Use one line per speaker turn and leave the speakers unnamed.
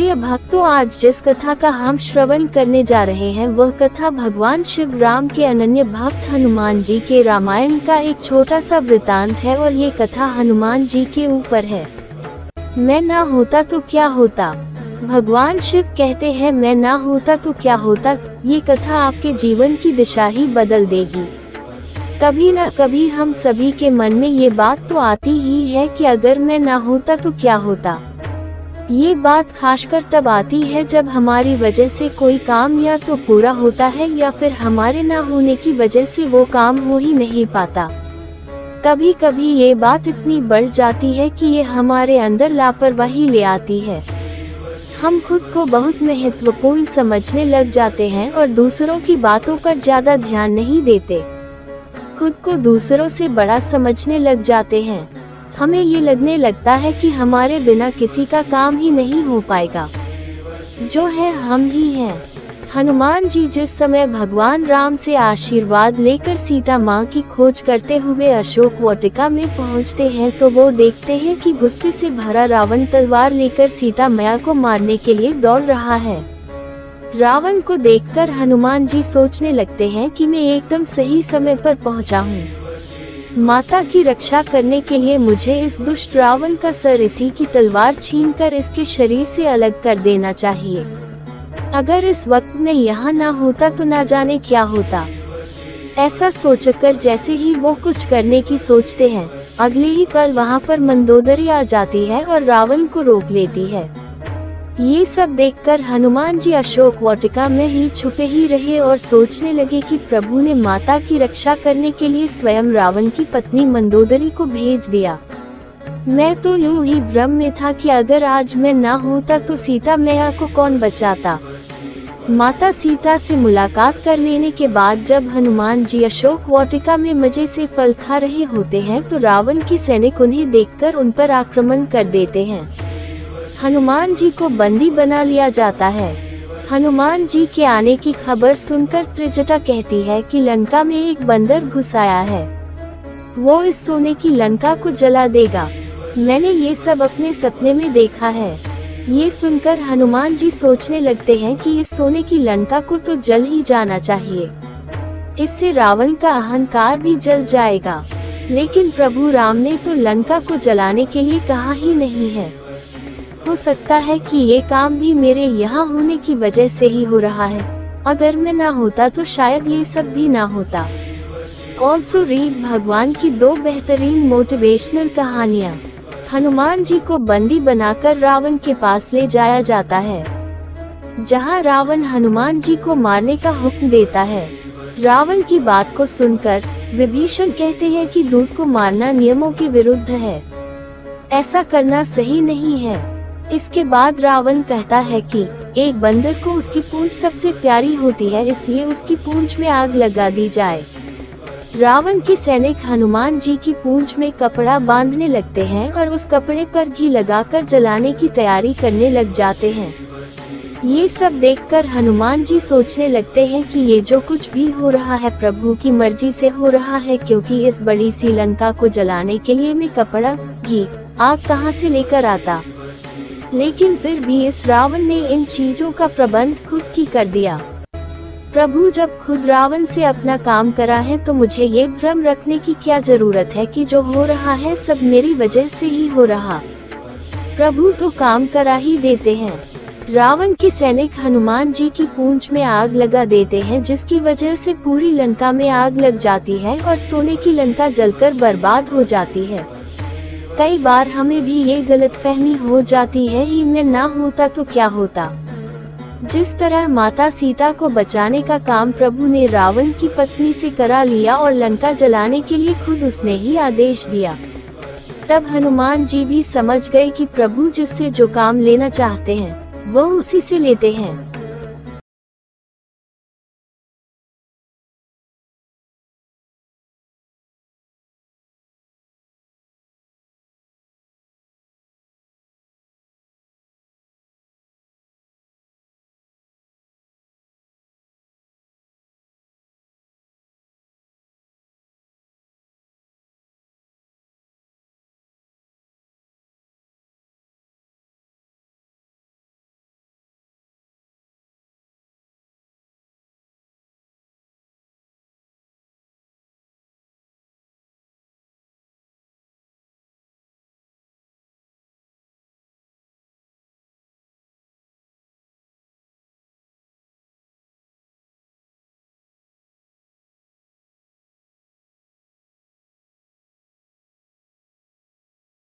प्रिय भक्तों, आज जिस कथा का हम श्रवण करने जा रहे हैं वह कथा भगवान शिव राम के अनन्य भक्त हनुमान जी के रामायण का एक छोटा सा वृतांत है और ये कथा हनुमान जी के ऊपर है। मैं ना होता तो क्या होता। भगवान शिव कहते हैं, मैं ना होता तो क्या होता। ये कथा आपके जीवन की दिशा ही बदल देगी। कभी न कभी हम सभी के मन में ये बात तो आती ही है कि अगर मैं ना होता तो क्या होता। ये बात खासकर तब आती है जब हमारी वजह से कोई काम या तो पूरा होता है या फिर हमारे ना होने की वजह से वो काम हो ही नहीं पाता। कभी कभी ये बात इतनी बढ़ जाती है कि ये हमारे अंदर लापरवाही ले आती है। हम खुद को बहुत महत्वपूर्ण समझने लग जाते हैं और दूसरों की बातों पर ज्यादा ध्यान नहीं देते। खुद को दूसरों से बड़ा समझने लग जाते हैं। हमें ये लगने लगता है कि हमारे बिना किसी का काम ही नहीं हो पाएगा, जो है हम ही हैं। हनुमान जी जिस समय भगवान राम से आशीर्वाद लेकर सीता माँ की खोज करते हुए अशोक वाटिका में पहुँचते हैं तो वो देखते हैं कि गुस्से से भरा रावण तलवार लेकर सीता मैया को मारने के लिए दौड़ रहा है। रावण को देखकर हनुमान जी सोचने लगते हैं कि मैं एकदम सही समय पर पहुंचा हूं। माता की रक्षा करने के लिए मुझे इस दुष्ट रावण का सर इसी की तलवार छीनकर इसके शरीर से अलग कर देना चाहिए। अगर इस वक्त मैं यहाँ ना होता तो ना जाने क्या होता। ऐसा सोचकर जैसे ही वो कुछ करने की सोचते हैं, अगले ही पल वहाँ पर मंदोदरी आ जाती है और रावण को रोक लेती है। ये सब देखकर हनुमान जी अशोक वाटिका में ही छुपे ही रहे और सोचने लगे कि प्रभु ने माता की रक्षा करने के लिए स्वयं रावण की पत्नी मंदोदरी को भेज दिया। मैं तो यूं ही भ्रम में था कि अगर आज मैं ना होता तो सीता मैया को कौन बचाता। माता सीता से मुलाकात कर लेने के बाद जब हनुमान जी अशोक वाटिका में मजे से फल खा रहे होते हैं तो रावण के सैनिक उन्हें देखकर उन पर आक्रमण कर देते हैं। हनुमान जी को बंदी बना लिया जाता है। हनुमान जी के आने की खबर सुनकर त्रिजटा कहती है कि लंका में एक बंदर घुस आया है, वो इस सोने की लंका को जला देगा। मैंने ये सब अपने सपने में देखा है। ये सुनकर हनुमान जी सोचने लगते हैं कि इस सोने की लंका को तो जल ही जाना चाहिए, इससे रावण का अहंकार भी जल जाएगा। लेकिन प्रभु राम ने तो लंका को जलाने के लिए कहा ही नहीं है। हो सकता है कि ये काम भी मेरे यहाँ होने की वजह से ही हो रहा है। अगर मैं ना होता तो शायद ये सब भी ना होता। ऑल्सो रीड भगवान की 2 बेहतरीन मोटिवेशनल कहानियाँ। हनुमान जी को बंदी बनाकर रावण के पास ले जाया जाता है, जहाँ रावण हनुमान जी को मारने का हुक्म देता है। रावण की बात को सुनकर विभीषण कहते हैं कि दूत को मारना नियमों के विरुद्ध है, ऐसा करना सही नहीं है। इसके बाद रावण कहता है कि एक बंदर को उसकी पूंछ सबसे प्यारी होती है, इसलिए उसकी पूंछ में आग लगा दी जाए। रावण के सैनिक हनुमान जी की पूंछ में कपड़ा बांधने लगते हैं और उस कपड़े पर घी लगाकर जलाने की तैयारी करने लग जाते हैं। ये सब देखकर हनुमान जी सोचने लगते हैं कि ये जो कुछ भी हो रहा है प्रभु की मर्जी से हो रहा है, क्योंकि इस बड़ी सी लंका को जलाने के लिए मैं कपड़ा, घी, आग कहाँ से लेकर आता। लेकिन फिर भी इस रावण ने इन चीजों का प्रबंध खुद ही कर दिया। प्रभु जब खुद रावण से अपना काम करा है तो मुझे ये भ्रम रखने की क्या जरूरत है कि जो हो रहा है सब मेरी वजह से ही हो रहा। प्रभु तो काम करा ही देते हैं। रावण के सैनिक हनुमान जी की पूंछ में आग लगा देते हैं, जिसकी वजह से पूरी लंका में आग लग जाती है और सोने की लंका जलकर बर्बाद हो जाती है। कई बार हमें भी ये गलतफहमी हो जाती है कि मैं ना होता तो क्या होता। जिस तरह माता सीता को बचाने का काम प्रभु ने रावण की पत्नी से करा लिया और लंका जलाने के लिए खुद उसने ही आदेश दिया, तब हनुमान जी भी समझ गए कि प्रभु जिससे जो काम लेना चाहते हैं वो उसी से लेते हैं।